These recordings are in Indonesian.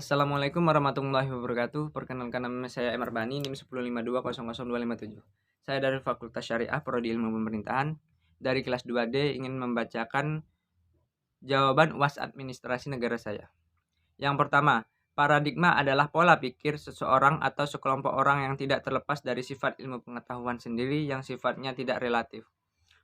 Assalamualaikum warahmatullahi wabarakatuh. Perkenalkan nama saya M. Arbani, NIM 105200257. Saya dari Fakultas Syariah Prodi Ilmu Pemerintahan. Dari kelas 2D ingin membacakan jawaban UAS administrasi negara saya. Yang pertama, paradigma adalah pola pikir seseorang atau sekelompok orang yang tidak terlepas dari sifat ilmu pengetahuan sendiri yang sifatnya tidak relatif.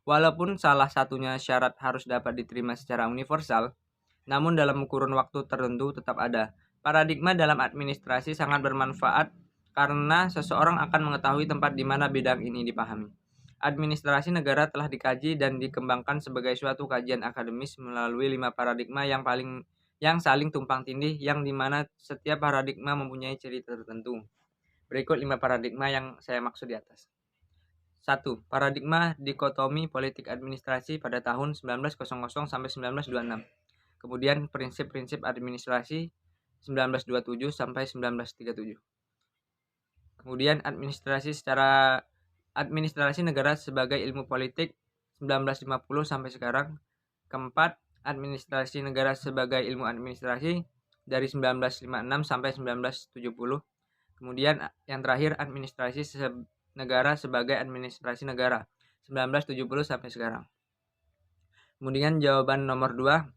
Walaupun salah satunya syarat harus dapat diterima secara universal, namun dalam kurun waktu tertentu tetap ada. Paradigma dalam administrasi sangat bermanfaat karena seseorang akan mengetahui tempat di mana bidang ini dipahami. Administrasi negara telah dikaji dan dikembangkan sebagai suatu kajian akademis melalui 5 paradigma yang saling tumpang tindih, yang dimana setiap paradigma mempunyai ciri tertentu. Berikut 5 paradigma yang saya maksud di atas. 1. Paradigma dikotomi politik administrasi pada tahun 1900 sampai 1926. Kemudian prinsip-prinsip administrasi 1927 sampai 1937. Kemudian administrasi negara sebagai ilmu politik 1950 sampai sekarang. Keempat, administrasi negara sebagai ilmu administrasi dari 1956 sampai 1970. Kemudian yang terakhir, administrasi negara sebagai administrasi negara 1970 sampai sekarang. Kemudian jawaban nomor 2,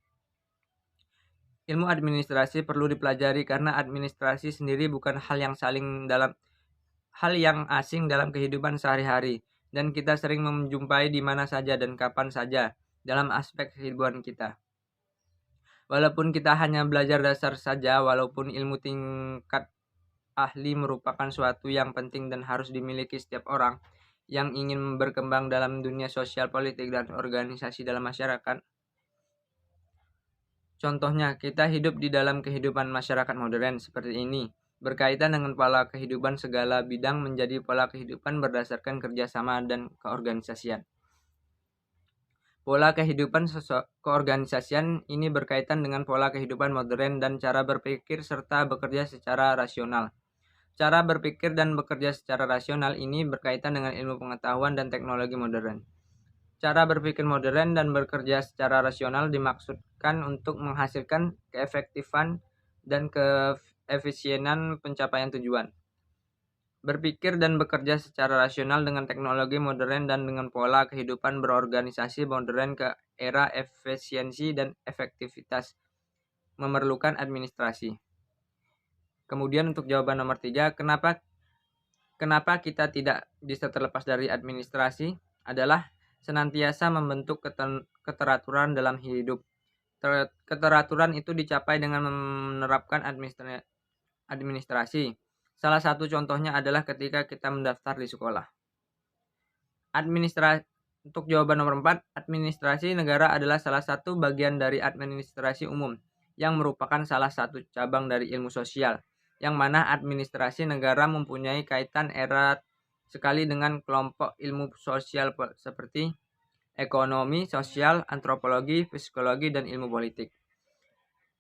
ilmu administrasi perlu dipelajari karena administrasi sendiri bukan hal yang asing dalam kehidupan sehari-hari, dan kita sering menjumpai di mana saja dan kapan saja dalam aspek kehidupan kita. Walaupun kita hanya belajar dasar saja, walaupun ilmu tingkat ahli merupakan suatu yang penting dan harus dimiliki setiap orang yang ingin berkembang dalam dunia sosial, politik, dan organisasi dalam masyarakat. Contohnya, kita hidup di dalam kehidupan masyarakat modern seperti ini. Berkaitan dengan pola kehidupan, segala bidang menjadi pola kehidupan berdasarkan kerjasama dan keorganisasian. Pola kehidupan keorganisasian ini berkaitan dengan pola kehidupan modern dan cara berpikir serta bekerja secara rasional. Cara berpikir dan bekerja secara rasional ini berkaitan dengan ilmu pengetahuan dan teknologi modern. Cara berpikir modern dan bekerja secara rasional dimaksudkan untuk menghasilkan keefektifan dan keefisienan pencapaian tujuan. Berpikir dan bekerja secara rasional dengan teknologi modern dan dengan pola kehidupan berorganisasi modern ke era efisiensi dan efektivitas memerlukan administrasi. Kemudian untuk jawaban nomor 3, kenapa kita tidak bisa terlepas dari administrasi adalah senantiasa membentuk keteraturan dalam hidup. Keteraturan itu dicapai dengan menerapkan administrasi. Salah satu contohnya adalah ketika kita mendaftar di sekolah. Untuk jawaban nomor 4, administrasi negara adalah salah satu bagian dari administrasi umum yang merupakan salah satu cabang dari ilmu sosial, yang mana administrasi negara mempunyai kaitan erat sekali dengan kelompok ilmu sosial seperti ekonomi, sosial, antropologi, psikologi, dan ilmu politik.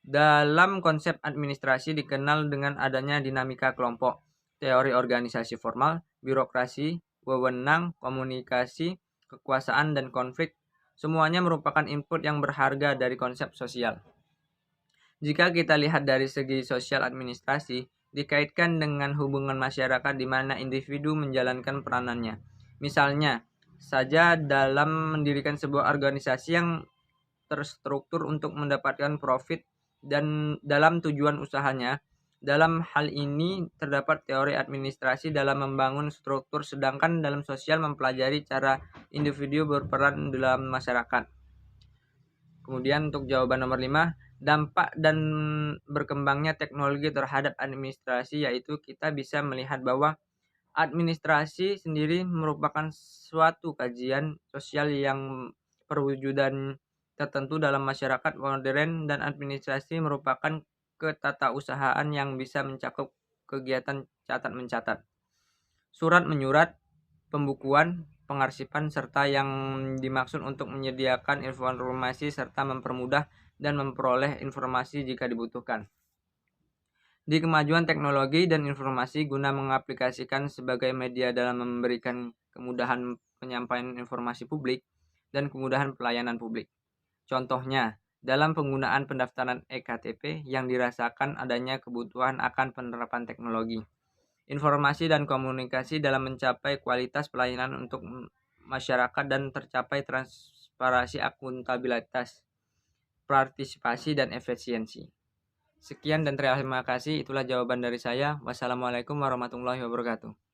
Dalam konsep administrasi dikenal dengan adanya dinamika kelompok, teori organisasi formal, birokrasi, wewenang, komunikasi, kekuasaan, dan konflik. Semuanya merupakan input yang berharga dari konsep sosial. Jika kita lihat dari segi sosial administrasi, dikaitkan dengan hubungan masyarakat di mana individu menjalankan peranannya. Misalnya saja dalam mendirikan sebuah organisasi yang terstruktur untuk mendapatkan profit dan dalam tujuan usahanya. Dalam hal ini terdapat teori administrasi dalam membangun struktur, sedangkan dalam sosial mempelajari cara individu berperan dalam masyarakat. Kemudian untuk jawaban nomor 5, dampak dan berkembangnya teknologi terhadap administrasi, yaitu kita bisa melihat bahwa administrasi sendiri merupakan suatu kajian sosial yang perwujudan tertentu dalam masyarakat modern, dan administrasi merupakan ketatausahaan yang bisa mencakup kegiatan catat-mencatat, surat menyurat, pembukuan, pengarsipan, serta yang dimaksud untuk menyediakan informasi serta mempermudah dan memperoleh informasi jika dibutuhkan. Di kemajuan teknologi dan informasi guna mengaplikasikan sebagai media dalam memberikan kemudahan penyampaian informasi publik dan kemudahan pelayanan publik. Contohnya, dalam penggunaan pendaftaran eKTP yang dirasakan adanya kebutuhan akan penerapan teknologi, informasi dan komunikasi dalam mencapai kualitas pelayanan untuk masyarakat dan tercapai transparansi, akuntabilitas, partisipasi, dan efisiensi. Sekian dan terima kasih. Itulah jawaban dari saya. Wassalamualaikum warahmatullahi wabarakatuh.